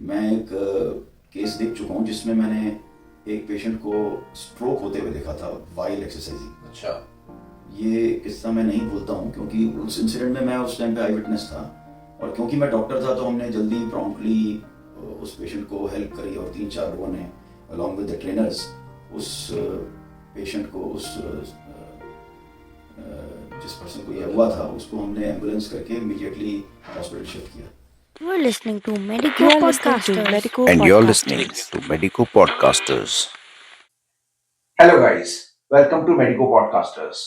मैं एक केस देख चुका हूँ जिसमें मैंने एक पेशेंट को स्ट्रोक होते हुए देखा था वाइल एक्सरसाइजिंग। अच्छा। ये किस्सा मैं नहीं भूलता हूँ क्योंकि उस इंसिडेंट में मैं उस टाइम पे आई विटनेस था, और क्योंकि मैं डॉक्टर था तो हमने जल्दी प्रॉम्प्टली उस पेशेंट को हेल्प करी, और 3-4 लोगों ने अलॉन्ग विद द ट्रेनर्स उस पेशेंट को जिस पर्सन को यह हुआ था उसको हमने एम्बुलेंस करके इमीडिएटली हॉस्पिटल शिफ्ट किया। You are listening to Medico You are listening to Podcasters. Medico And you're listening Podcasters. to Medico Podcasters. Hello guys, welcome to Medico Podcasters.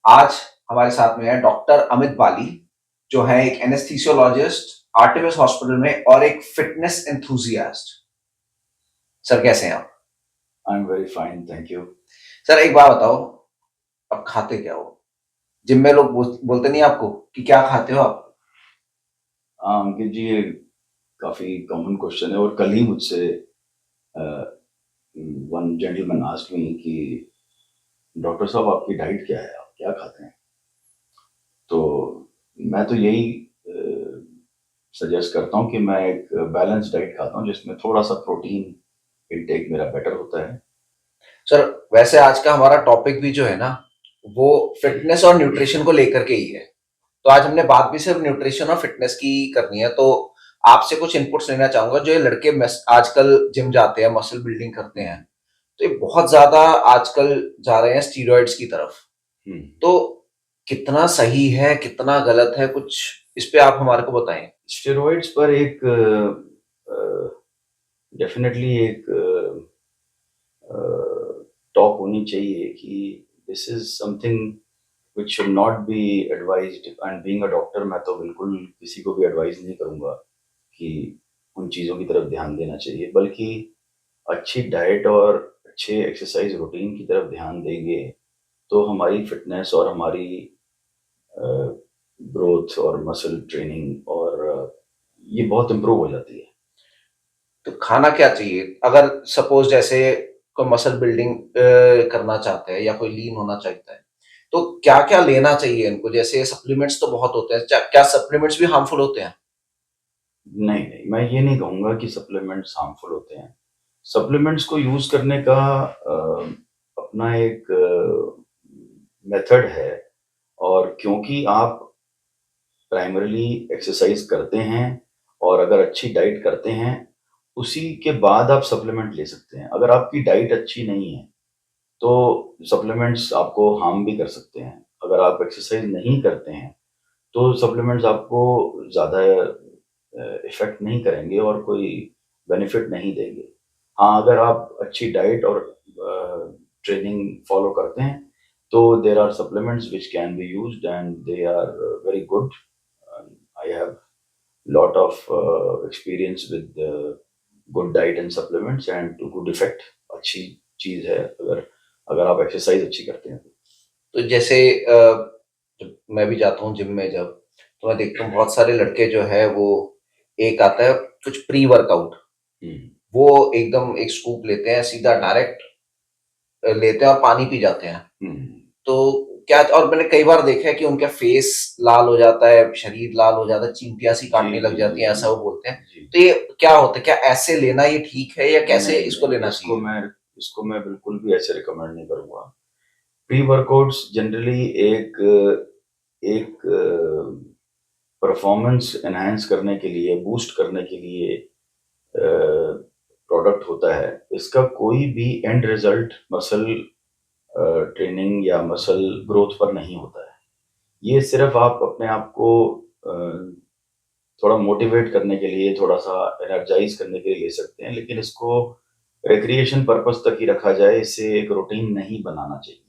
आज हमारे साथ में है डॉक्टर अमित बाली, जो है एक एनेस्थीसियोलॉजिस्ट आर्टेमिस हॉस्पिटल में और एक फिटनेस एंथुसियास्ट। सर कैसे हैं आप? I am very fine, thank you. Sir एक बात बताओ, आप खाते क्या हो? जिम में लोग बोलते नहीं आपको कि क्या खाते हो आप? अंकित जी, ये काफ़ी कॉमन क्वेश्चन है, और कल ही मुझसे वन जेंटलमैन आस्क्ड मी कि डॉक्टर साहब आपकी डाइट क्या है, आप क्या खाते हैं? तो मैं तो यही सजेस्ट करता हूँ कि मैं एक बैलेंस डाइट खाता हूँ जिसमें थोड़ा सा प्रोटीन इनटेक मेरा बेटर होता है। सर वैसे आज का हमारा टॉपिक भी जो है ना, वो फिटनेस और न्यूट्रिशन को लेकर के ही है। तो आज हमने बात भी सिर्फ न्यूट्रिशन और फिटनेस की करनी है। तो आपसे कुछ इनपुट्स लेना चाहूंगा। जो ये लड़के आजकल जिम जाते हैं, मसल बिल्डिंग करते हैं, तो ये बहुत ज्यादा आजकल जा रहे हैं स्टीरॉइड्स की तरफ। तो कितना सही है, कितना गलत है, कुछ इस पे आप हमारे को बताएं। स्टेरॉइड्स पर एक डेफिनेटली एक टॉक होनी चाहिए कि this is something which should not be advised, and being a doctor मैं तो बिल्कुल किसी को भी एडवाइस नहीं करूँगा कि उन चीज़ों की तरफ ध्यान देना चाहिए, बल्कि अच्छी डाइट और अच्छे एक्सरसाइज रूटीन की तरफ ध्यान देंगे तो हमारी फिटनेस और हमारी ग्रोथ और मसल ट्रेनिंग और ये बहुत इम्प्रूव हो जाती है। तो खाना क्या चाहिए अगर सपोज जैसे कोई मसल बिल्डिंग करना चाहता है या कोई लीन होना चाहता है, तो क्या क्या लेना चाहिए इनको? जैसे सप्लीमेंट्स तो बहुत होते हैं, क्या सप्लीमेंट्स भी हार्मफुल होते हैं? नहीं नहीं, मैं ये नहीं कहूँगा कि सप्लीमेंट्स हार्मफुल होते हैं। सप्लीमेंट्स को यूज़ करने का अपना एक मेथड है, और क्योंकि आप प्राइमरीली एक्सरसाइज करते हैं और अगर अच्छी डाइट करते हैं, उसी के बाद आप सप्लीमेंट ले सकते हैं। अगर आपकी डाइट अच्छी नहीं है तो सप्लीमेंट्स आपको हार्म भी कर सकते हैं। अगर आप एक्सरसाइज नहीं करते हैं तो सप्लीमेंट्स आपको ज़्यादा इफ़ेक्ट नहीं करेंगे और कोई बेनिफिट नहीं देंगे। हाँ, अगर आप अच्छी डाइट और ट्रेनिंग फॉलो करते हैं तो there are supplements which can be used and they are very good. I have lot of experience with good diet and supplements and to good effect। अच्छी चीज़ है अगर आप एक्सरसाइज अच्छी करते हैं। तो जैसे जब मैं भी जाता हूँ जिम में, जब तो मैं देखता हूँ बहुत सारे लड़के जो है वो एक आता है कुछ प्री वर्कआउट, वो एकदम एक स्कूप लेते हैं, सीधा डायरेक्ट लेते हैं और पानी पी जाते हैं। तो क्या, और मैंने कई बार देखा है कि उनका फेस लाल हो जाता है, शरीर लाल हो जाता है, चींटियां सी काटने लग जाती हैं, ऐसा वो बोलते हैं। तो ये क्या होता है? क्या ऐसे लेना ये ठीक है या कैसे इसको लेना चाहिए? इसको मैं बिल्कुल भी ऐसे रिकमेंड नहीं करूँगा। प्री वर्कआउट्स जनरली एक परफॉर्मेंस एनहांस करने के लिए, बूस्ट करने के लिए प्रोडक्ट होता है। इसका कोई भी एंड रिजल्ट मसल ट्रेनिंग या मसल ग्रोथ पर नहीं होता है। ये सिर्फ आप अपने आप को थोड़ा मोटिवेट करने के लिए, थोड़ा सा एनर्जाइज करने के लिए ले सकते हैं, लेकिन इसको रिक्रिएशन पर्पस तक ही रखा जाए, इससे एक रूटीन नहीं बनाना चाहिए।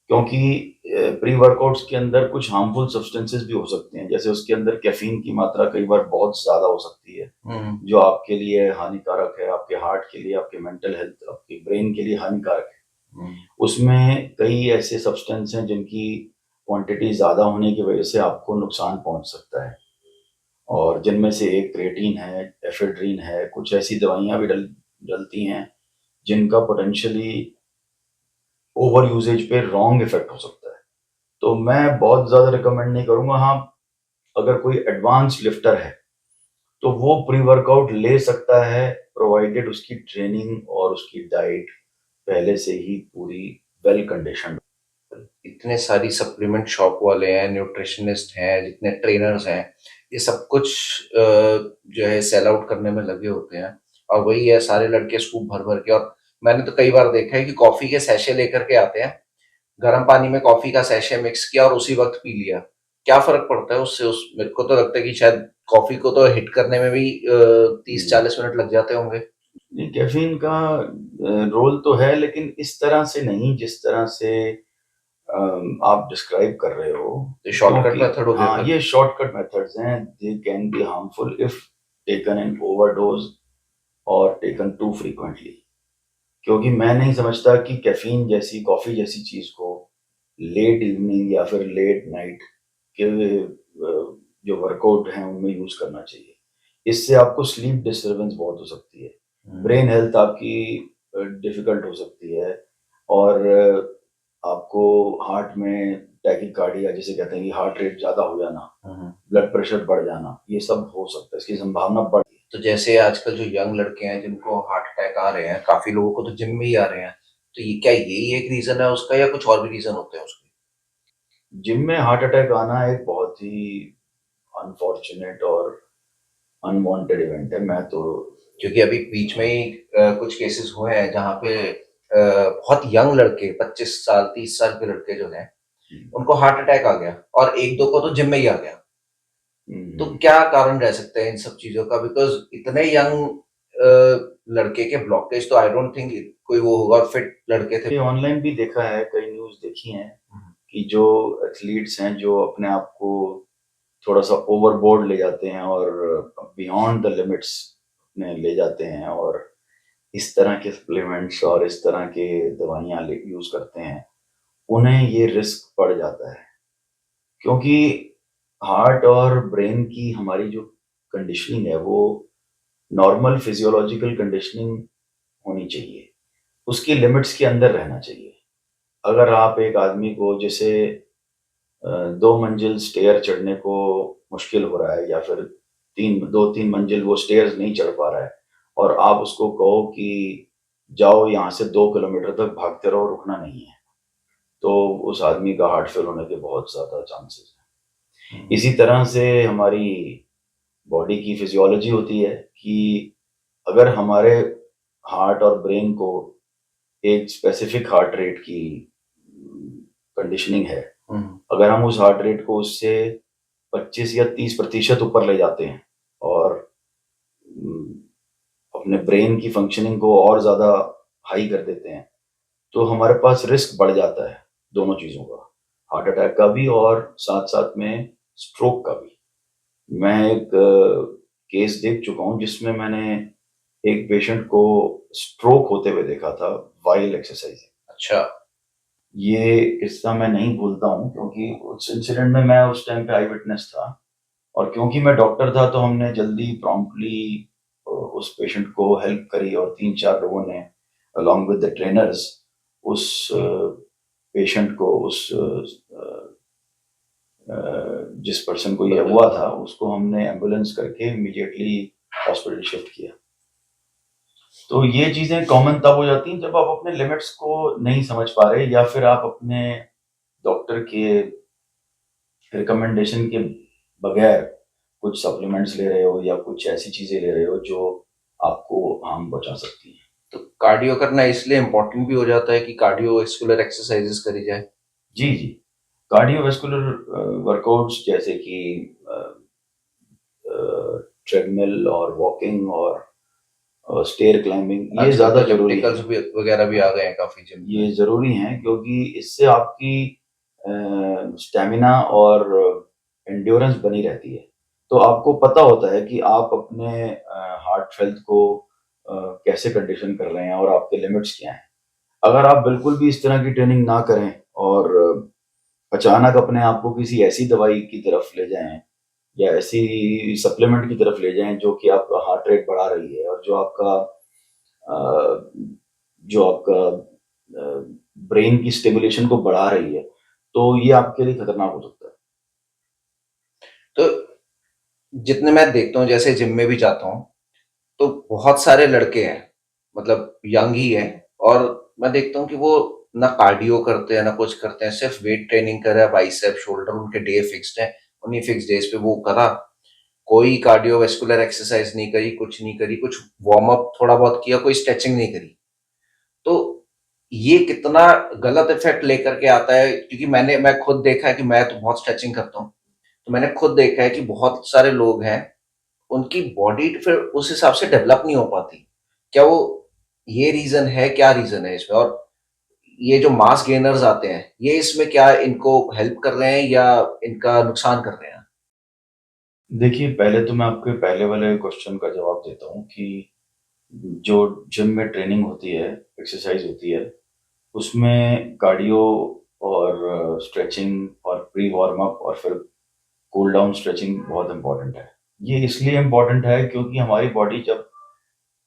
क्योंकि प्री वर्कआउट्स के अंदर कुछ हार्मफुल सब्सटेंसेस भी हो सकते हैं, जैसे उसके अंदर कैफीन की मात्रा कई बार बहुत ज़्यादा हो सकती है, जो आपके लिए हानिकारक है, आपके हार्ट के लिए, आपके मेंटल हेल्थ, आपके ब्रेन के लिए हानिकारक है। उसमें कई ऐसे सब्सटेंस हैं जिनकी क्वांटिटी ज़्यादा होने की वजह से आपको नुकसान पहुंच सकता है, और जिनमें से एक क्रिएटिन है, एफेड्रिन है, कुछ ऐसी दवाइयाँ भी डलती हैं जिनका पोटेंशियली ओवर यूजेज पे रॉन्ग इफेक्ट हो सकता है। तो मैं बहुत ज़्यादा रिकमेंड नहीं करूँगा। हाँ, अगर कोई एडवांस लिफ्टर है तो वो प्री वर्कआउट ले सकता है, प्रोवाइडेड उसकी ट्रेनिंग और उसकी डाइट पहले से ही पूरी वेल कंडीशनड। इतने सारी सप्लीमेंट शॉप वाले हैं, न्यूट्रिशनिस्ट हैं, जितने ट्रेनर्स हैं, ये सब कुछ जो है सेल आउट करने में लगे होते हैं। और वही है, सारे लड़के स्कूप भर भर के, और मैंने तो कई बार देखा है कि कॉफी के सैशे लेकर के आते हैं, गर्म पानी में कॉफी का सैशे मिक्स किया और उसी वक्त पी लिया। क्या फर्क पड़ता है उससे? उस मेरे को तो लगता है कि शायद कॉफी को तो हिट करने में भी 30-40 मिनट लग जाते होंगे। नहीं, कैफीन का रोल तो है, लेकिन इस तरह से नहीं जिस तरह से आप डिस्क्राइब कर रहे हो। तो शॉर्टकट क्योंकि मेथड हो गया हाँ, फिर। ये शॉर्टकट मेथड्स हैं, they can be harmful if taken in overdose और टेकन टू फ्रीक्वेंटली। क्योंकि मैं नहीं समझता कि कैफीन जैसी, कॉफी जैसी चीज को लेट इवनिंग या फिर लेट नाइट के जो वर्कआउट हैं उनमें यूज करना चाहिए। इससे आपको स्लीप डिस्टर्बेंस बहुत हो सकती है, ब्रेन हेल्थ आपकी डिफिकल्ट हो सकती है, और आपको हार्ट में टैकीकार्डिया जिसे कहते हैं कि हार्ट रेट ज्यादा हो जाना, ब्लड प्रेशर बढ़ जाना, ये सब हो सकता है, इसकी संभावना बढ़। तो जैसे आजकल जो यंग लड़के हैं जिनको हार्ट अटैक आ रहे हैं, काफी लोगों को तो जिम में ही आ रहे हैं, तो ये क्या यही एक रीजन है उसका, या कुछ और भी रीजन होते हैं उसके? जिम में हार्ट अटैक आना एक बहुत ही अनफॉर्चुनेट और अनवांटेड इवेंट है। मैं तो क्योंकि अभी बीच में ही कुछ केसेस हुए हैं जहाँ पे बहुत यंग लड़के, 25 साल 30 साल के लड़के जो हैं, उनको हार्ट अटैक आ गया, और एक दो को तो जिम में ही आ गया। तो क्या कारण रह सकते हैं इन सब चीजों का? बिकॉज इतने यंग लड़के के ब्लॉकेज तो आई डोंट थिंक कोई वो होगा, फिट लड़के थे। ऑनलाइन भी देखा है, कई न्यूज देखी हैं कि जो एथलीट्स हैं जो अपने आप को थोड़ा सा ओवरबोर्ड ले जाते हैं और बियॉन्ड द लिमिट्स में ले जाते हैं, और इस तरह के सप्लीमेंट्स और इस तरह के दवाइयाँ यूज करते हैं, उन्हें ये रिस्क पड़ जाता है। क्योंकि हार्ट और ब्रेन की हमारी जो कंडीशनिंग है वो नॉर्मल फिजियोलॉजिकल कंडीशनिंग होनी चाहिए, उसकी लिमिट्स के अंदर रहना चाहिए। अगर आप एक आदमी को, जैसे 2 मंजिल स्टेयर चढ़ने को मुश्किल हो रहा है, या फिर 2-3 मंजिल वो स्टेयर्स नहीं चढ़ पा रहा है, और आप उसको कहो कि जाओ यहाँ से 2 किलोमीटर तक भागते रहो, रुकना नहीं है, तो उस आदमी का हार्ट फेल होने के बहुत ज़्यादा चांसेस हैं। इसी तरह से हमारी बॉडी की फिजियोलॉजी होती है कि अगर हमारे हार्ट और ब्रेन को एक स्पेसिफिक हार्ट रेट की कंडीशनिंग है, अगर हम उस हार्ट रेट को उससे 25 या 30% ऊपर ले जाते हैं और अपने ब्रेन की फंक्शनिंग को और ज़्यादा हाई कर देते हैं, तो हमारे पास रिस्क बढ़ जाता है दोनों चीज़ों का, हार्ट अटैक का भी और साथ साथ में स्ट्रोक का भी। मैं एक केस देख चुका हूँ जिसमें मैंने एक पेशेंट को स्ट्रोक होते हुए देखा था वाइल एक्सरसाइजिंग। अच्छा। ये किस्सा मैं नहीं भूलता हूँ, क्योंकि उस इंसिडेंट में मैं उस टाइम पे आई विटनेस था, और क्योंकि मैं डॉक्टर था तो हमने जल्दी प्रॉम्प्टली उस पेशेंट को हेल्प करी, और 3-4 लोगों ने अलॉन्ग विद द ट्रेनर्स उस पेशेंट को, उस जिस पर्सन को ये हुआ था उसको हमने एम्बुलेंस करके इमीडिएटली हॉस्पिटल शिफ्ट किया। तो ये चीजें कॉमन तब हो जाती हैं जब आप अपने लिमिट्स को नहीं समझ पा रहे, या फिर आप अपने डॉक्टर के रिकमेंडेशन के बगैर कुछ सप्लीमेंट्स ले रहे हो या कुछ ऐसी चीजें ले रहे हो जो आपको हार्म पहुंचा सकती हैं। तो कार्डियो करना इसलिए इम्पोर्टेंट भी हो जाता है कि कार्डियोवैस्कुलर एक्सरसाइजेस करी जाए। जी जी, कार्डियोवैस्कुलर वर्कआउट्स जैसे कि ट्रेडमिल और वॉकिंग और स्टेयर क्लाइंबिंग, ये ज्यादा जरूरी है। वगैरह भी आ गए हैं काफी जिम। ये जरूरी हैं क्योंकि इससे आपकी स्टेमिना और एंड्योरेंस बनी रहती है, तो आपको पता होता है कि आप अपने हार्ट हेल्थ को कैसे कंडीशन कर रहे हैं और आपके लिमिट्स क्या हैं। अगर आप बिल्कुल भी इस तरह की ट्रेनिंग ना करें और अचानक अपने आप को किसी ऐसी दवाई की तरफ ले जाएं या ऐसी सप्लीमेंट की तरफ ले जाएं जो कि आपका हार्ट रेट बढ़ा रही है और जो आपका ब्रेन की स्टिमुलेशन को बढ़ा रही है, तो ये आपके लिए खतरनाक हो सकता है। तो जितने मैं देखता हूँ, जैसे जिम में भी जाता हूँ, तो बहुत सारे लड़के हैं, मतलब यंग ही हैं, और मैं देखता हूँ कि वो ना कार्डियो करते हैं ना कुछ करते हैं, सिर्फ वेट ट्रेनिंग कर रहा है, बाइसेप शोल्डर, उनके डे फिक्स्ड है, उन्हीं फिक्स डेज पे वो करा, कोई कार्डियोवैस्कुलर एक्सरसाइज नहीं करी, कुछ नहीं करी, कुछ वार्म अप थोड़ा बहुत किया, कोई स्ट्रेचिंग नहीं करी। तो ये कितना गलत इफेक्ट लेकर के आता है, क्योंकि मैं खुद देखा है कि मैं तो बहुत स्ट्रेचिंग करता हूँ, तो मैंने खुद देखा है कि बहुत सारे लोग हैं, उनकी बॉडी फिर उस हिसाब से डेवलप नहीं हो पाती। क्या वो ये रीजन है, क्या रीजन है इसमें? और ये जो मास गेनर्स आते हैं, ये इसमें क्या इनको हेल्प कर रहे हैं या इनका नुकसान कर रहे हैं? देखिए, पहले तो मैं आपके पहले वाले क्वेश्चन का जवाब देता हूँ कि जो जिम में ट्रेनिंग होती है, एक्सरसाइज होती है, उसमें कार्डियो और स्ट्रेचिंग और प्री वार्म अप और फिर कूल डाउन स्ट्रेचिंग बहुत इंपॉर्टेंट है। ये इसलिए इम्पोर्टेंट है क्योंकि हमारी बॉडी जब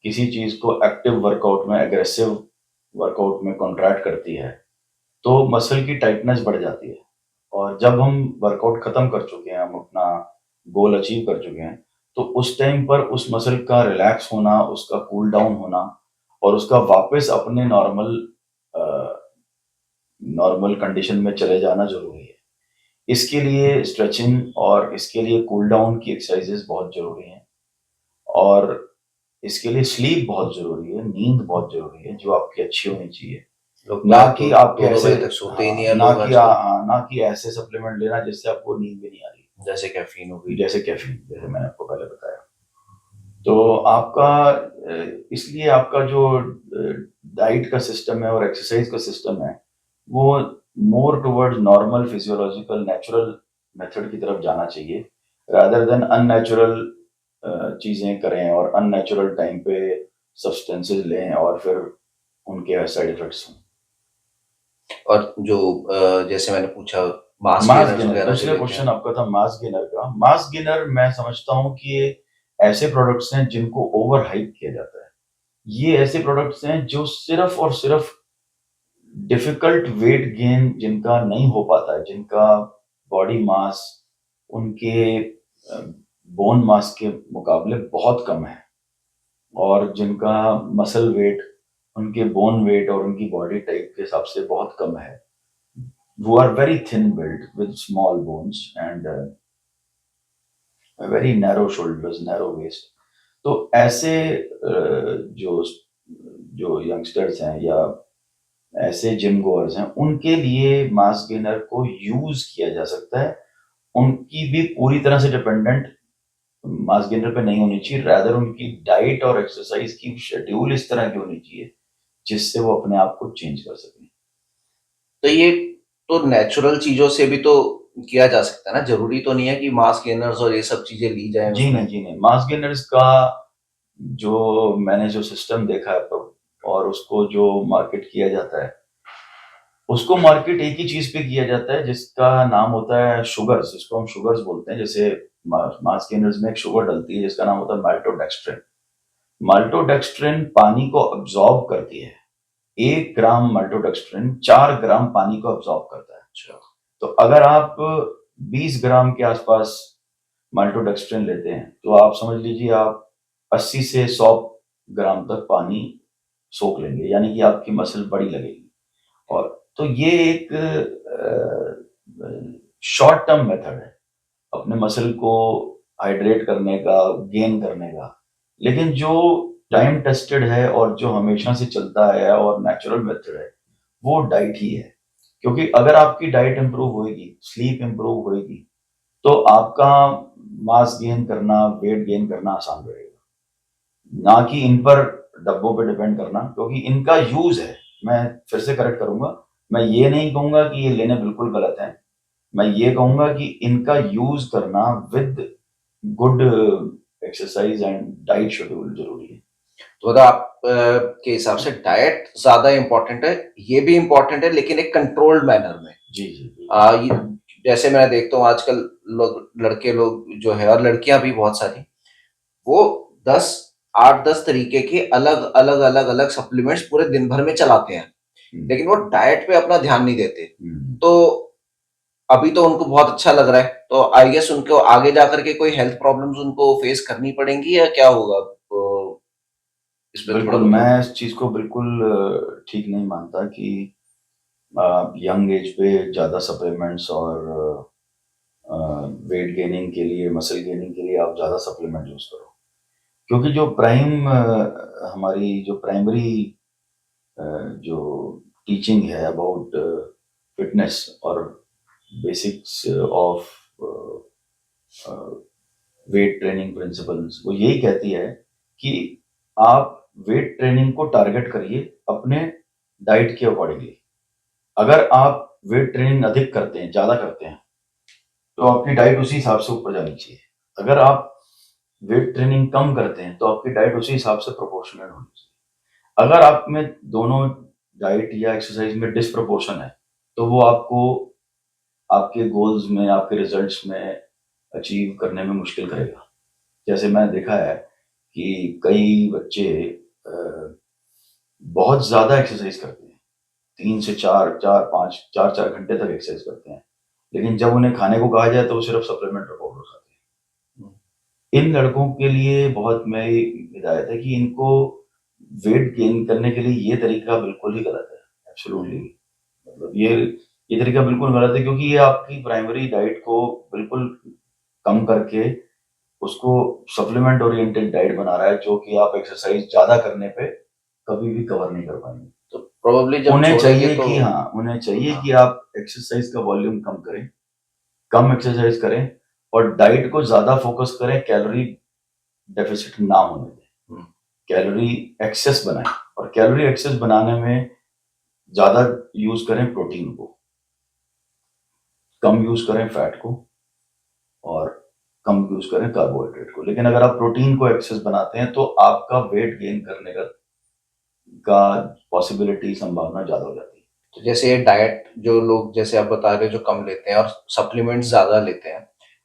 किसी चीज़ को एक्टिव वर्कआउट में, एग्रेसिव वर्कआउट में कॉन्ट्रैक्ट करती है, तो मसल की टाइटनेस बढ़ जाती है। और जब हम वर्कआउट खत्म कर चुके हैं, हम अपना गोल अचीव कर चुके हैं, तो उस टाइम पर उस मसल का रिलैक्स होना, उसका कूल डाउन होना और उसका वापस अपने नॉर्मल कंडीशन में चले जाना ज़रूरी है। इसके लिए स्ट्रेचिंग और इसके लिए कूल डाउन की एक्सरसाइजेज़ बहुत ज़रूरी हैं और इसके लिए स्लीप बहुत ज़रूरी है, नींद बहुत ज़रूरी है, जो आपकी अच्छी होनी चाहिए। लोग ना बात कि तो आपके 2-2 ऐसे बजे तक सोते ही नहीं है ना लोग कि आजकल। ना कि ऐसे सप्लीमेंट लेना जिससे आपको नींद भी नहीं आ रही, जैसे कैफीन हो गई। जैसे कैफ़ीन, जैसे मैंने आपको पहले बताया। तो आपका इसलिए आपका जो डाइट का सिस्टम है और एक्सरसाइज का सिस्टम है, वो more towards normal physiological natural method की तरफ जाना चाहिए, रादर देन अननेचुरल चीज़ें करें और अननेचुरल टाइम पे सब्सटेंसेस लें और फिर उनके साइड इफेक्ट्स हों। और जो जैसे मैंने पूछा, मास मास गेनर्स गेनर, वगैरह जो दूसरा लेते क्वेश्चन हैं, आपका था मास गेनर का। मास गेनर मैं समझता हूँ कि ये ऐसे प्रोडक्ट्स हैं जिनको ओवर हाइप किया जाता है। ये ऐसे प्रोडक्ट्स हैं जो सिर्फ और सिर्फ डिफिकल्ट वेट गेन जिनका नहीं हो पाता है, जिनका बॉडी मास उनके बोन मास के मुकाबले बहुत कम है और जिनका मसल वेट उनके बोन वेट और उनकी बॉडी टाइप के हिसाब से बहुत कम है, who are very thin built with small bones and very narrow shoulders, narrow waist. तो ऐसे जो जो यंगस्टर्स हैं या ऐसे जिम गोअर्स हैं, उनके लिए मास गेनर को यूज किया जा सकता है। उनकी भी पूरी तरह से डिपेंडेंट मास गेनर पे नहीं होनी चाहिए, रादर उनकी डाइट और एक्सरसाइज की शेड्यूल इस तरह की होनी चाहिए जिससे वो अपने आप को चेंज कर सकें। तो ये तो नेचुरल चीजों से भी तो किया जा सकता है ना, जरूरी तो नहीं है कि मास गेनर्स और ये सब चीजें ली जाए जी उसमें। नहीं, जी नहीं। मास गेनर्स का जो मैंने जो सिस्टम देखा है और उसको जो मार्केट किया जाता है, उसको मार्केट एक ही चीज पे किया जाता है जिसका नाम होता है शुगर्स, जिसको हम शुगर्स बोलते हैं। जैसे मास गेनर्स में एक शुगर डलती है जिसका नाम होता है माल्टोडेक्स्ट्रिन। माल्टोडेक्स्ट्रिन पानी को अब्सॉर्ब करती है। 1 ग्राम माल्टोडेक्स्ट्रिन 4 ग्राम पानी को अब्सॉर्ब करता है। अच्छा। तो अगर आप 20 ग्राम के आसपास माल्टोडेक्स्ट्रिन लेते हैं तो आप समझ लीजिए आप 80 से 100 ग्राम तक पानी सोख लेंगे, यानी कि आपकी मसल बड़ी लगेगी। और तो ये एक शॉर्ट टर्म मेथड है अपने मसल को हाइड्रेट करने का, गेन करने का। लेकिन जो टाइम टेस्टेड है और जो हमेशा से चलता है और नेचुरल मेथड है, वो डाइट ही है। क्योंकि अगर आपकी डाइट इंप्रूव होएगी, स्लीप इंप्रूव होएगी, तो आपका मास गेन करना, वेट गेन करना आसान रहेगा। ना कि इन पर डब्बों पे डिपेंड करना, क्योंकि इनका यूज है। मैं फिर से करेक्ट करूंगा, मैं ये नहीं कहूंगा कि ये लेने बिल्कुल गलत है। मैं ये कहूंगा कि इनका यूज करना with good exercise and diet schedule जरूरी है। तो मतलब आप के हिसाब से डाइट ज्यादा इंपॉर्टेंट है, ये भी इंपॉर्टेंट है, लेकिन एक कंट्रोल्ड मैनर में। जी जी जी। ये जैसे मैं देखता हूँ आजकल लड़के लोग जो है, और लड़कियां भी बहुत सारी, वो 8-10 तरीके के अलग अलग अलग अलग सप्लीमेंट्स पूरे दिन भर में चलाते हैं, लेकिन वो डाइट पे अपना ध्यान नहीं देते। तो अभी तो उनको बहुत अच्छा लग रहा है, तो आई गेस उनको आगे जाकर के कोई हेल्थ प्रॉब्लम्स उनको फेस करनी पड़ेंगी या क्या होगा? तो इस पे थोड़ा बिल्कुल, बताइए। मैं इस चीज़ को बिल्कुल ठीक नहीं मानता कि यंग एज पे ज़्यादा सप्लीमेंट्स और वेट गेनिंग के लिए, मसल गेनिंग के लिए आप ज़्यादा सप्लीमेंट यूज़ करो। क्योंकि जो हमारी जो प्राइमरी जो टीचिंग है अबाउट फिटनेस और basics of weight training principles, वो यही कहती है कि आप वेट ट्रेनिंग को टारगेट करिए अपने डाइट के अकॉर्डिंगली। अगर आप वेट ट्रेनिंग अधिक करते हैं, ज़्यादा करते हैं, तो आपकी डाइट उसी हिसाब से ऊपर जानी चाहिए। अगर आप वेट ट्रेनिंग कम करते हैं, तो आपकी डाइट उसी हिसाब से प्रोपोर्शनल होनी चाहिए। अगर आप में दोनों डाइट या एक्सरसाइज में डिस्प्रपोर्शन है, तो वो आपको आपके गोल्स में, आपके रिजल्ट्स में अचीव करने में मुश्किल करेगा। जैसे मैंने देखा है कि कई बच्चे बहुत ज़्यादा एक्सरसाइज करते हैं, 3 से 4, 4, 5, 4-4 घंटे तक एक्सरसाइज करते हैं, लेकिन जब उन्हें खाने को कहा जाए तो वो सिर्फ सप्लीमेंट और पाउडर खाते हैं। इन लड़कों के लिए बहुत मेरी हिदायत है कि इनको वेट गेन करने के लिए ये तरीका बिल्कुल ही गलत है, एब्सोल्युटली। मतलब ये तरीका बिल्कुल गलत है, क्योंकि ये आपकी प्राइमरी डाइट को बिल्कुल कम करके उसको सप्लीमेंट ओरिएंटेड डाइट बना रहा है, जो कि आप एक्सरसाइज ज़्यादा करने पे कभी भी कवर नहीं कर पाएंगे। तो प्रोबेबली जब उन्हें छोड़ेंगे चाहिए तो कि हाँ, उन्हें चाहिए हाँ, कि आप एक्सरसाइज का वॉल्यूम कम करें, कम एक्सरसाइज करें और डाइट को ज़्यादा फोकस करें, कैलोरी डेफिसिट ना होने दें। हम्म, कैलोरी एक्सेस बनाएं, और कैलोरी एक्सेस बनाने में ज़्यादा यूज़ करें प्रोटीन को, कम यूज़ करें फैट को, और कम यूज़ करें कार्बोहाइड्रेट को। लेकिन अगर आप प्रोटीन को एक्सेस बनाते हैं, तो आपका वेट गेन करने का पॉसिबिलिटी, संभावना ज़्यादा हो जाती है। तो जैसे ये डाइट जो लोग जैसे आप बता रहे हो जो कम लेते हैं और सप्लीमेंट्स ज्यादा लेते हैं,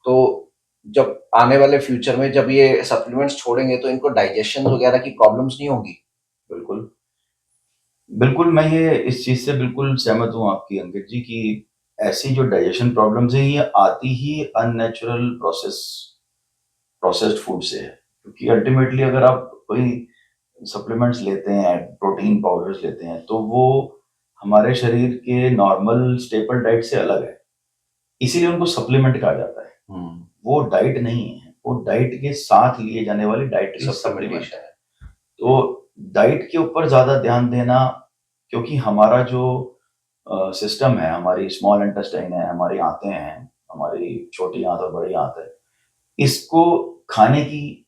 तो जब आने वाले फ्यूचर में जब ये सप्लीमेंट्स छोड़ेंगे तो इनको डाइजेशन वगैरह की प्रॉब्लम्स नहीं होंगी? बिल्कुल, बिल्कुल, मैं ये इस चीज़ से बिल्कुल सहमत हूँ आपकी अंकित जी, कि ऐसी जो डाइजेशन प्रॉब्लम्स हैं, ये आती ही अननेचुरल प्रोसेस्ड फूड से है। क्योंकि अल्टीमेटली अगर आप कोई सप्लीमेंट्स लेते हैं, प्रोटीन पाउडर्स लेते हैं, तो वो हमारे शरीर के नॉर्मल स्टेपल डाइट से अलग है। इसीलिए उनको सप्लीमेंट कहा जाता है। वो डाइट नहीं है, वो डाइट के साथ लिए जाने वाली डाइटरी सप्लीमेंट सप्लीमेंट है। है। तो डाइट के ऊपर ज़्यादा ध्यान देना, क्योंकि हमारा जो सिस्टम है, हमारी स्मॉल इंटेस्टाइन है, हमारी आंतें हैं, हमारी छोटी आंत और बड़ी आंत है, इसको खाने की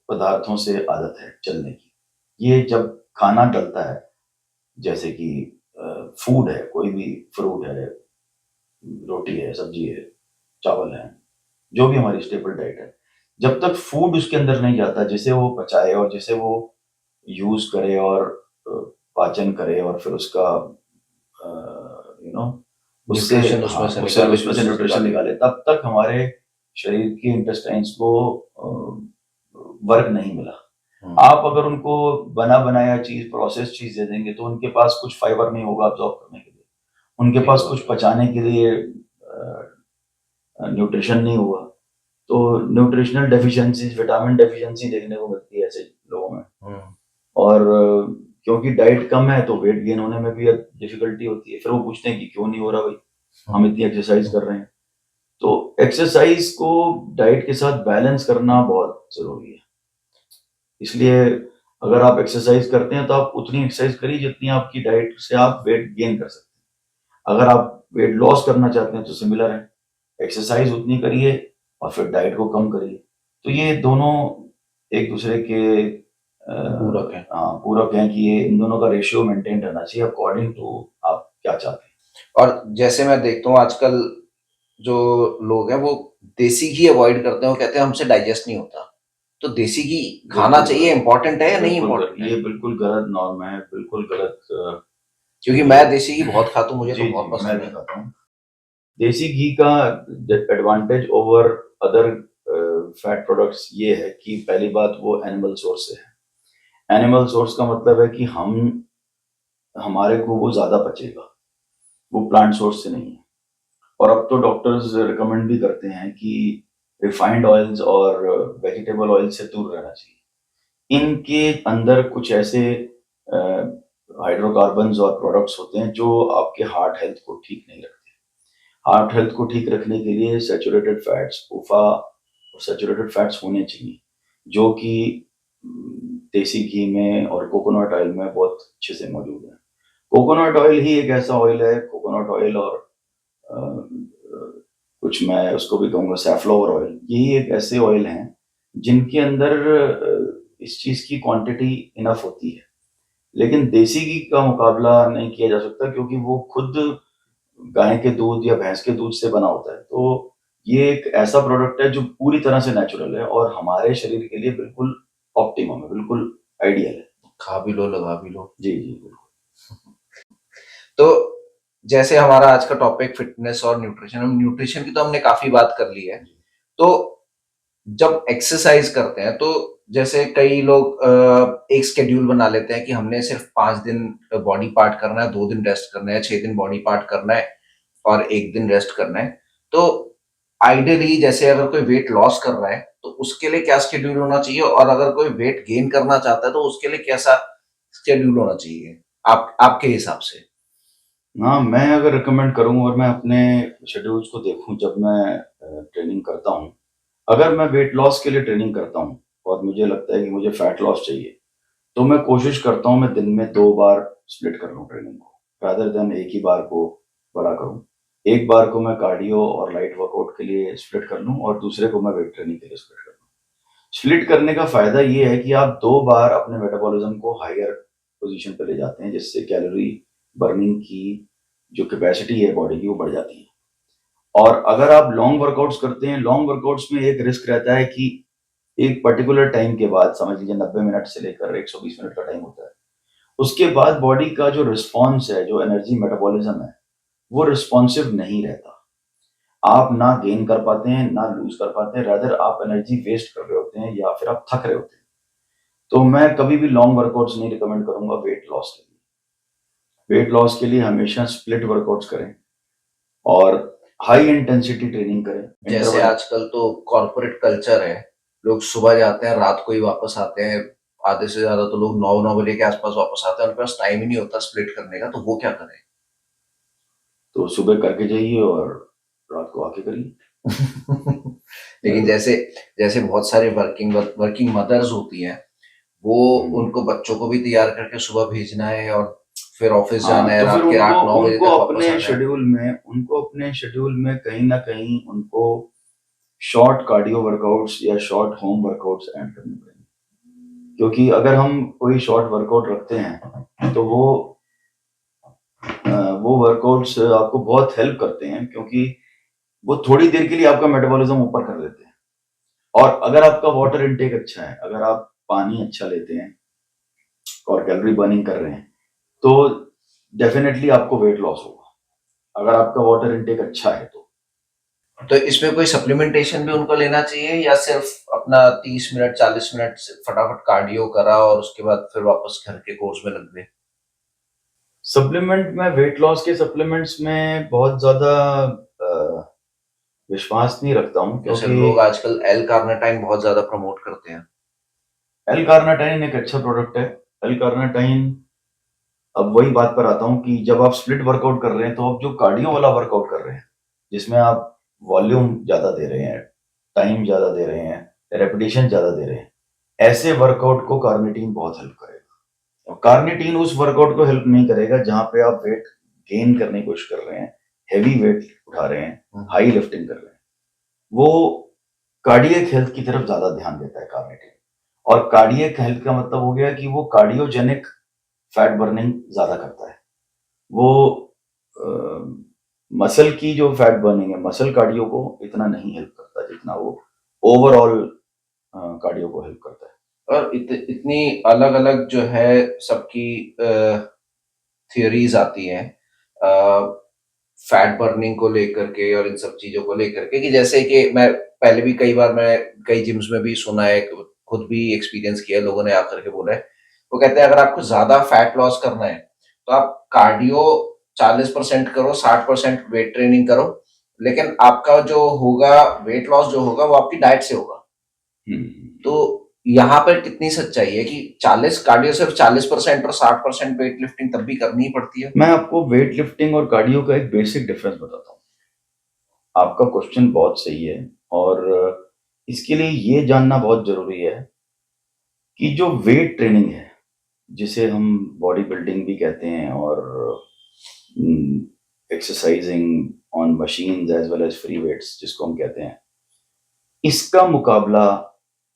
पदार्थों से आदत है चलने की। ये जब खाना डलता है, जैसे कि फूड है, कोई भी फ्रूट है, रोटी है, सब्जी है, चावल है, जो भी हमारी स्टेपल डाइट है, जब तक फूड उसके अंदर नहीं जाता, जिसे वो पचाए और जिसे वो यूज़ करे और पाचन करे और फिर उसका यू नो उससे न्यूट्रिशन हाँ, उसमें से उससे निकाले, उसमें से juices न्यूट्रिशन निकाले, तब तक हमारे शरीर की इंटेस्टाइन्स को वर्क नहीं मिला। आप अगर उनको बना बनाया चीज, प्रोसेस चीज दे देंगे, तो उनके पास कुछ फाइबर नहीं होगा अब्सॉर्ब करने के लिए, उनके ठीक पास बात कुछ है। पचाने के लिए न्यूट्रिशन नहीं हुआ। तो न्यूट्रिशनल डेफिशिएंसी, विटामिन डेफिशिएंसी देखने को मिलती है ऐसे लोगों में। और क्योंकि डाइट कम है, तो वेट गेन होने में भी डिफिकल्टी होती है। फिर वो पूछते हैं कि क्यों नहीं हो रहा भाई, हम इतनी एक्सरसाइज कर रहे हैं। तो एक्सरसाइज को डाइट के साथ बैलेंस करना बहुत जरूरी है। इसलिए अगर आप एक्सरसाइज करते हैं, तो आप उतनी एक्सरसाइज करिए जितनी आपकी डाइट से आप वेट गेन कर सकते हैं। अगर आप वेट लॉस करना चाहते हैं, तो सिमिलर है, एक्सरसाइज उतनी करिए और फिर डाइट को कम करिए। तो ये दोनों एक दूसरे के पूरक है। हाँ, पूरक हैं, कि ये इन दोनों का रेशियो मेंटेन रहना चाहिए अकॉर्डिंग टू आप क्या चाहते हैं। और जैसे मैं देखता हूँ आजकल जो लोग हैं वो देसी घी अवॉइड करते हैं, वो कहते हैं हमसे डाइजेस्ट नहीं होता। तो देसी घी खाना बिल्कुल चाहिए, गलत, इम्पोर्टेंट है या नहीं बिल्कुल इम्पोर्टेंट है? ये बिल्कुल गलत नॉर्म है, बिल्कुल गलत। क्योंकि ये मैं देसी घी बहुत खाता हूँ, मुझे तो जी बहुत जी, मैं पसंद भी है। खाता हूँ। देसी घी का advantage over other fat products ये है कि पहली बात, वो एनिमल सोर्स से है। एनिमल सोर्स का मतलब है कि हमारे को वो ज्यादा पचेगा, वो प्लांट सोर्स से नहीं है। और अब तो डॉक्टर्स रिकमेंड भी करते हैं कि रिफाइंड ऑयल्स और वेजिटेबल ऑयल से दूर रहना चाहिए। इनके अंदर कुछ ऐसे हाइड्रोकार्बन्स और प्रोडक्ट्स होते हैं जो आपके हार्ट हेल्थ को ठीक नहीं रखते। हार्ट हेल्थ को ठीक रखने के लिए सैचुरेटेड फैट्स, पूफा और सैचुरेटेड फैट्स होने चाहिए, जो कि देसी घी में और कोकोनट ऑयल में बहुत अच्छे से मौजूद है। कोकोनट ऑयल ही एक ऐसा ऑयल है, कोकोनट ऑयल और अ, कुछ मैं उसको भी कहूँगा सैफलॉवर ऑयल, यही एक ऐसे ऑयल हैं जिनके अंदर इस चीज़ की क्वांटिटी इनफ होती है। लेकिन देसी घी का मुकाबला नहीं किया जा सकता क्योंकि वो खुद गाय के दूध या भैंस के दूध से बना होता है। तो ये एक ऐसा प्रोडक्ट है जो पूरी तरह से नेचुरल है और हमारे शरीर के लिए बिल्कुल ऑप्टिमम है, बिल्कुल आइडियल है। खा भी लो, लगा भी लो। जी, जी, बिल्कुल। तो जैसे हमारा आज का टॉपिक फिटनेस और न्यूट्रिशन, हम न्यूट्रिशन की तो हमने काफी बात कर ली है। तो जब एक्सरसाइज करते हैं तो जैसे कई लोग एक स्केड्यूल बना लेते हैं कि हमने सिर्फ 5 दिन बॉडी पार्ट करना है, 2 दिन रेस्ट करना है, 6 दिन बॉडी पार्ट करना है और 1 दिन रेस्ट करना है। तो आइडियली जैसे अगर कोई वेट लॉस कर रहा है तो उसके लिए क्या स्केड्यूल होना चाहिए, और अगर कोई वेट गेन करना चाहता है तो उसके लिए कैसा स्केड्यूल होना चाहिए आपके हिसाब से? हाँ, मैं अगर रिकमेंड करूँ और मैं अपने शेड्यूल्स को देखूँ जब मैं ट्रेनिंग करता हूँ, अगर मैं वेट लॉस के लिए ट्रेनिंग करता हूँ और मुझे लगता है कि मुझे फैट लॉस चाहिए, तो मैं कोशिश करता हूँ मैं दिन में 2 बार स्प्लिट कर लूँ ट्रेनिंग को, रादर देन एक ही बार को बड़ा करूँ। एक बार को मैं कार्डियो और लाइट वर्कआउट के लिए स्प्लिट कर लूँ और दूसरे को मैं वेट ट्रेनिंग के लिए स्प्लिट कर लूँ। स्प्लिट करने का फ़ायदा ये है कि आप 2 बार अपने मेटाबॉलिज़्म को हायर पोज़ीशन पे ले जाते हैं, जिससे कैलोरी बर्निंग की जो कैपेसिटी है बॉडी की वो बढ़ जाती है। और अगर आप लॉन्ग वर्कआउट्स करते हैं, लॉन्ग वर्कआउट्स में एक रिस्क रहता है कि एक पर्टिकुलर टाइम के बाद, समझ लीजिए 90 मिनट से लेकर 120 मिनट का टाइम होता है, उसके बाद बॉडी का जो रिस्पॉन्स है, जो एनर्जी मेटाबॉलिज्म है, वो रिस्पॉन्सिव नहीं रहता। आप ना गेन कर पाते हैं, ना लूज कर पाते हैं, रादर आप एनर्जी वेस्ट कर रहे होते हैं या फिर आप थक रहे होते हैं। तो मैं कभी भी लॉन्ग वर्कआउट्स नहीं रिकमेंड करूंगा वेट लॉस के लिए। वेट लॉस के लिए हमेशा स्प्लिट वर्कआउट्स करें और हाई इंटेंसिटी ट्रेनिंग करें। जैसे आजकल तो कॉर्पोरेट कल्चर है, लोग सुबह जाते हैं, रात को ही वापस आते हैं। आधे से ज्यादा तो लोग 9 बजे के आसपास वापस आते हैं, उनके पास टाइम ही नहीं होता स्प्लिट करने का, तो वो क्या करें? तो सुबह करके जाइए और रात को आके करिए। लेकिन जैसे जैसे बहुत सारे वर्किंग मदर्स होती हैं, वो उनको बच्चों को भी तैयार करके सुबह भेजना है और फिर ऑफिस जाना है, तो फिर रात के 8-9 बजे उनको तक वापस अपने आना है। उनको अपने शेड्यूल में कहीं ना कहीं उनको शॉर्ट कार्डियो वर्कआउट्स या शॉर्ट होम वर्कआउट्स ऐड करने पड़ेंगे, क्योंकि अगर हम कोई शॉर्ट वर्कआउट रखते हैं तो वो वर्कआउट्स आपको बहुत हेल्प करते हैं, क्योंकि वो थोड़ी देर के लिए आपका मेटाबॉलिज्म ऊपर कर देते हैं। और अगर आपका वाटर इनटेक अच्छा है, अगर आप पानी अच्छा लेते हैं और कैलोरी बर्निंग कर रहे हैं, तो डेफिनेटली आपको वेट लॉस होगा, अगर आपका वाटर इनटेक अच्छा है तो इसमें कोई सप्लीमेंटेशन भी उनको लेना चाहिए, या सिर्फ अपना 30 मिनट 40 मिनट से फटाफट कार्डियो करा और उसके बाद फिर वापस घर के कोर्स में लग गए? सप्लीमेंट में, वेट लॉस के सप्लीमेंट्स में बहुत ज्यादा विश्वास नहीं रखता हूँ, जैसे क्योंकि लोग आजकल एल कार्निटाइन बहुत ज्यादा प्रमोट करते हैं। एल कार्नाटाइन एक अच्छा प्रोडक्ट है। एल कार्नाटाइन, अब वही बात पर आता हूँ कि जब आप स्प्लिट वर्कआउट कर रहे हैं तो आप जो कार्डियो वाला वर्कआउट कर रहे हैं, जिसमें आप वॉल्यूम ज्यादा दे रहे हैं, टाइम ज्यादा दे रहे हैं, रेपिटेशन ज्यादा दे रहे हैं, ऐसे वर्कआउट को कार्निटीन बहुत हेल्प करेगा। और कार्निटीन उस वर्कआउट को हेल्प नहीं करेगा जहां पे आप वेट गेन करने की कोशिश कर रहे हैं, हेवी वेट उठा रहे हैं, हाई लिफ्टिंग कर रहे हैं। वो कार्डियक हेल्थ की तरफ ज्यादा ध्यान देता है कार्निटीन। और कार्डियक हेल्थ का मतलब हो गया कि वो कार्डियोजेनिक फैट बर्निंग ज्यादा करता है। वो मसल की जो फैट बर्निंग है, मसल कार्डियो को इतना नहीं हेल्प करता जितना वो ओवरऑल कार्डियो को हेल्प करता है। और इतनी अलग अलग जो है सबकी थियोरीज आती हैं फैट बर्निंग को लेकर के और इन सब चीजों को लेकर के, कि जैसे कि मैं पहले भी कई बार मैं कई जिम्स में भी सुना है, खुद भी एक्सपीरियंस किया है, लोगों ने आकर के बोला है, वो कहते हैं अगर आपको ज्यादा फैट लॉस करना है तो आप कार्डियो 40% करो, 60% वेट ट्रेनिंग करो, लेकिन आपका जो होगा वेट लॉस जो होगा वो आपकी डाइट से होगा। तो यहाँ पर कितनी सच्चाई है कि 40 कार्डियो सिर्फ 40% और 60% वेट लिफ्टिंग तब भी करनी ही पड़ती है? मैं आपको वेट लिफ्टिंग और कार्डियो का एक बेसिक डिफरेंस बताता हूँ। आपका क्वेश्चन बहुत सही है और इसके लिए ये जानना बहुत जरूरी है कि जो वेट ट्रेनिंग है, जिसे हम बॉडी बिल्डिंग भी कहते हैं और exercising on machines as well as free weights जिसको हम कहते हैं, इसका मुकाबला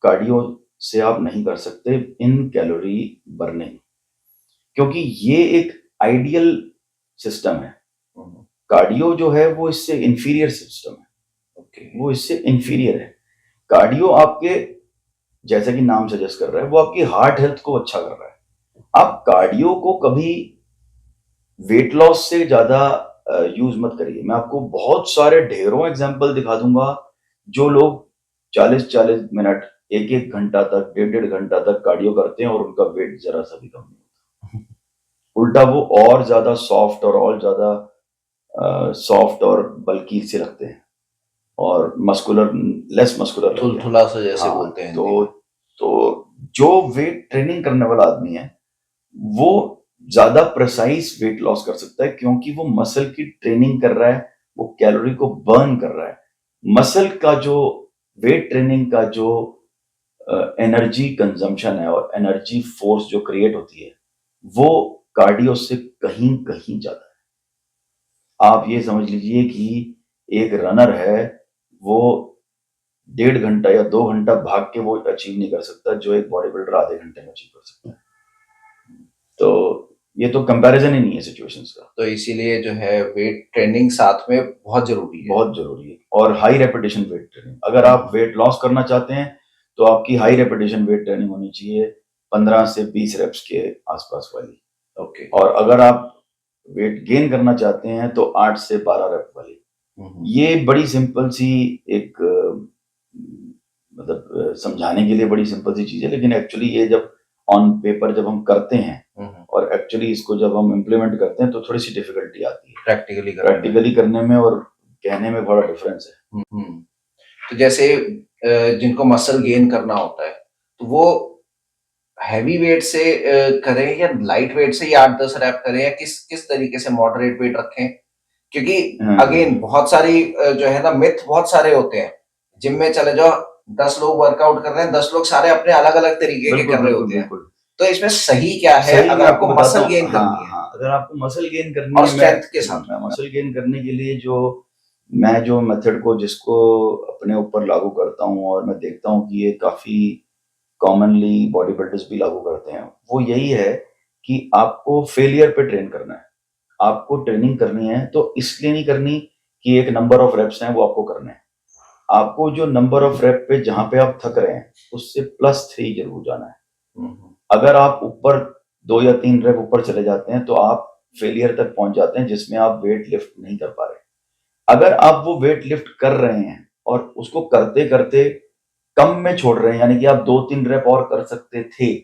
कार्डियो से आप नहीं कर सकते इन कैलोरी बर्निंग, क्योंकि ये एक आइडियल सिस्टम है। कार्डियो जो है वो इससे इंफीरियर सिस्टम है। वो इससे इंफीरियर है। कार्डियो आपके, जैसा कि नाम सजेस्ट कर रहा है, वो आपकी हार्ट हेल्थ को अच्छा कर रहा है। आप कार्डियो को कभी वेट लॉस से ज्यादा यूज मत करिए। मैं आपको बहुत सारे ढेरों एग्जांपल दिखा दूंगा जो लोग 40-40 मिनट, 1-1 घंटा तक, 1.5 घंटा तक कार्डियो करते हैं और उनका वेट जरा सा भी कम नहीं होता। उल्टा वो और ज्यादा सॉफ्ट और बल्की से लगते हैं और लेस मस्कुलर, थुलथुला सा जैसे हाँ, बोलते हैं। तो जो वेट ट्रेनिंग करने वाला आदमी है वो ज्यादा प्रिसाइज वेट लॉस कर सकता है, क्योंकि वो मसल की ट्रेनिंग कर रहा है, वो कैलोरी को बर्न कर रहा है। मसल का जो वेट ट्रेनिंग का जो एनर्जी कंजम्पशन है और एनर्जी फोर्स जो क्रिएट होती है वो कार्डियो से कहीं कहीं ज्यादा है। आप ये समझ लीजिए कि एक रनर है, वो 1.5 घंटा या 2 घंटा भाग के वो अचीव नहीं कर सकता जो एक बॉडी बिल्डर आधे घंटे में अचीव कर सकता है। तो ये तो कंपैरिजन ही नहीं है सिचुएशंस का। तो इसीलिए जो है वेट ट्रेनिंग साथ में बहुत जरूरी है। बहुत जरूरी है। और हाई रेपिटेशन वेट ट्रेनिंग, अगर आप वेट लॉस करना चाहते हैं तो आपकी हाई रेपिटेशन वेट ट्रेनिंग होनी चाहिए 15 से 20 रेप्स के आसपास वाली। ओके। और अगर आप वेट गेन करना चाहते हैं तो 8 से 12 रेप वाली। ये बड़ी सिंपल सी एक मतलब समझाने के लिए बड़ी सिंपल सी चीज है, लेकिन एक्चुअली ये जब ऑन पेपर जब हम करते हैं और एक्चुअली इसको जब हम इम्प्लीमेंट करते हैं तो थोड़ी सी डिफिकल्टी आती है प्रैक्टिकली करने में और कहने में बड़ा डिफरेंस है। तो जैसे जिनको मसल गेन करना होता है तो वो हैवी वेट से करें या लाइट वेट से, या 8-10 रैप करें, या किस तरीके से मॉडरेट वेट रखें? क्योंकि अगेन बहुत सारी जो है ना मिथ बहुत सारे होते हैं। जिम में चले जाओ, 10 लोग वर्कआउट कर रहे हैं, 10 लोग सारे अपने अलग अलग तरीके के कर रहे होते हैं। तो इसमें सही क्या है अगर आपको मसल गेन करनी है? अगर आपको मसल गेन करनी और है, स्ट्रेंथ के साथ मसल गेन करने के लिए मैं जो मेथड को जिसको अपने ऊपर लागू करता हूँ और मैं देखता हूँ कि ये काफी कॉमनली बॉडी बिल्डर्स भी लागू करते हैं, वो यही है कि आपको फेलियर पे ट्रेन करना है। आपको ट्रेनिंग करनी है तो इसलिए नहीं करनी कि एक नंबर ऑफ रेप्स हैं वो आपको करने हैं। आपको जो नंबर ऑफ रेप पे जहां पे आप थक रहे हैं उससे +3 जरूर जाना है। अगर आप ऊपर 2 या 3 रेप ऊपर चले जाते हैं तो आप फेलियर तक पहुंच जाते हैं जिसमें आप वेट लिफ्ट नहीं कर पा रहे। अगर आप वो वेट लिफ्ट कर रहे हैं और उसको करते करते कम में छोड़ रहे हैं, यानी कि आप 2-3 रेप और कर सकते थे,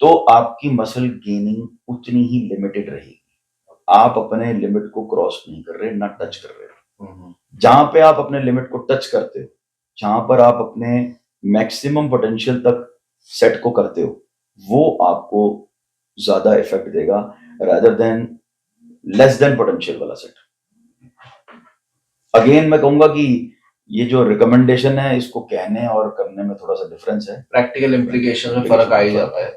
तो आपकी मसल गेनिंग उतनी ही लिमिटेड रहेगी। आप अपने लिमिट को क्रॉस नहीं कर रहे, ना टच कर रहे हो। जहां पे आप अपने लिमिट को टच करते हो, जहां पर आप अपने मैक्सिमम पोटेंशियल तक सेट को करते हो, वो आपको ज्यादा इफेक्ट देगा rather than less than potential वाला सेट। अगेन मैं कहूंगा कि ये जो रिकमेंडेशन है इसको कहने और करने में थोड़ा सा डिफरेंस है, प्रैक्टिकल इम्प्लीकेशन में फर्क आ ही जाता है।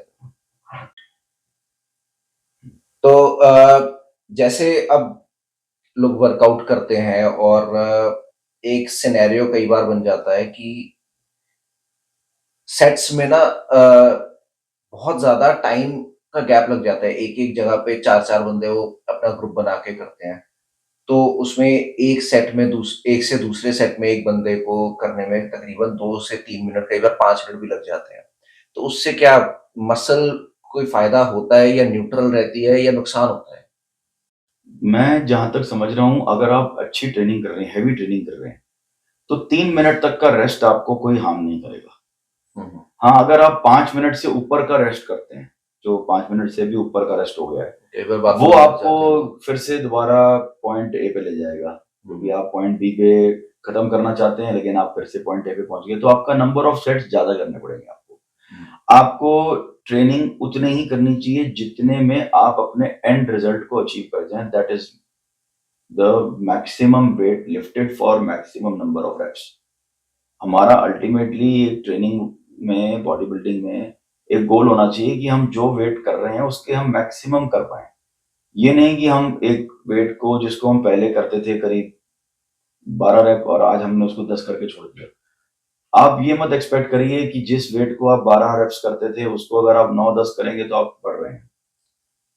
तो जैसे अब लोग वर्कआउट करते हैं और एक सिनेरियो कई बार बन जाता है कि सेट्स में ना बहुत ज्यादा टाइम का गैप लग जाता है। एक जगह पे 4-4 बंदे वो अपना ग्रुप बना के करते हैं, तो उसमें एक सेट में एक से दूसरे सेट में एक बंदे को करने में तकरीबन 2 से 3 मिनट, कई बार 5 मिनट भी लग जाते हैं। तो उससे क्या मसल कोई फायदा होता है या न्यूट्रल रहती है या नुकसान होता है? मैं जहां तक समझ रहा हूं, अगर आप अच्छी ट्रेनिंग कर रहे हैं, हैवी ट्रेनिंग कर रहे हैं, तो 3 मिनट तक का रेस्ट आपको कोई हार्म नहीं करेगा। हाँ, अगर आप 5 मिनट से ऊपर का रेस्ट करते हैं, जो 5 मिनट से भी ऊपर का रेस्ट हो गया है, वो आपको फिर से दोबारा पॉइंट ए पे ले जाएगा। क्योंकि आप पॉइंट बी पे खत्म करना चाहते हैं लेकिन आप फिर से पॉइंट ए पे पहुंच गए, तो आपका नंबर ऑफ सेट्स ज्यादा करने पड़ेंगे आपको। आपको ट्रेनिंग उतने ही करनी चाहिए जितने में आप अपने एंड रिजल्ट को अचीव कर जाएं। That is the maximum weight lifted for maximum number of reps. हमारा अल्टीमेटली ट्रेनिंग में, बॉडी बिल्डिंग में एक गोल होना चाहिए कि हम जो वेट कर रहे हैं उसके हम मैक्सिमम कर पाए। ये नहीं कि हम एक वेट को, जिसको हम पहले करते थे करीब 12 रैप और आज हमने उसको 10 करके छोड़ दिया। आप ये मत एक्सपेक्ट करिए कि जिस वेट को आप 12 रेप्स करते थे उसको अगर आप 9-10 करेंगे तो आप बढ़ रहे हैं।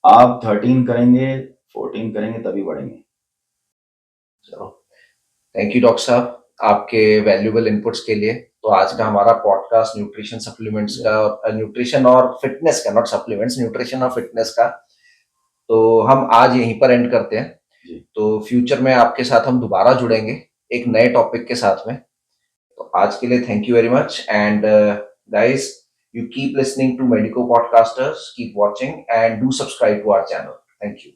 आप 13 करेंगे, 14 करेंगे तभी बढ़ेंगे। चलो, थैंक यू डॉक्टर साहब आपके वैल्यूएबल इनपुट्स के लिए। तो आज का हमारा पॉडकास्ट न्यूट्रिशन सप्लीमेंट्स का, न्यूट्रिशन और फिटनेस का, नॉट सप्लीमेंट्स, न्यूट्रिशन और फिटनेस का, तो हम आज यहीं पर एंड करते हैं। जी। तो फ्यूचर में आपके साथ हम दोबारा जुड़ेंगे एक नए टॉपिक के साथ में। तो आज के लिए thank you very much, and guys, you keep listening to Medico Podcasters, keep watching and do subscribe to our channel. Thank you.